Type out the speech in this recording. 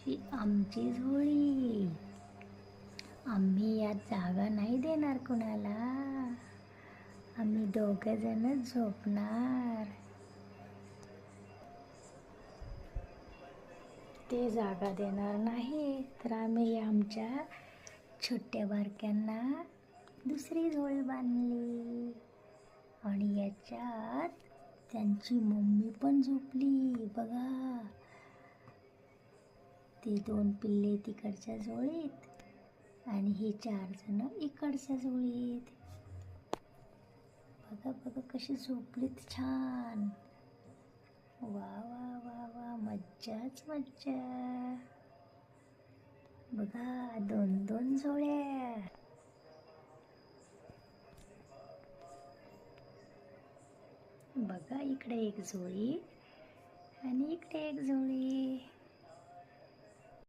ही आमची झोळी. आम्ही यात जागा नाही देणार कुणाला. आम्ही दोघं जणच झोपणार. ते जागा देणार नाही तर आम्ही आमच्या छोट्या बारक्यांना दुसरी झोळी बांधली आणि याच्यात त्यांची मम्मी पण झोपली. बघा, ते 2 पिल्ले तिकडच्या झोळीत आणि हे 4 जण इकडच्या झोळीत. बघा बघा कशी झोपलीत छान. वा वा वा वा, मज्जाच मज्जा. बघा 2-2 झोळ्या. बघा इकडे एक झोळी आणि इकडे एक झोळी.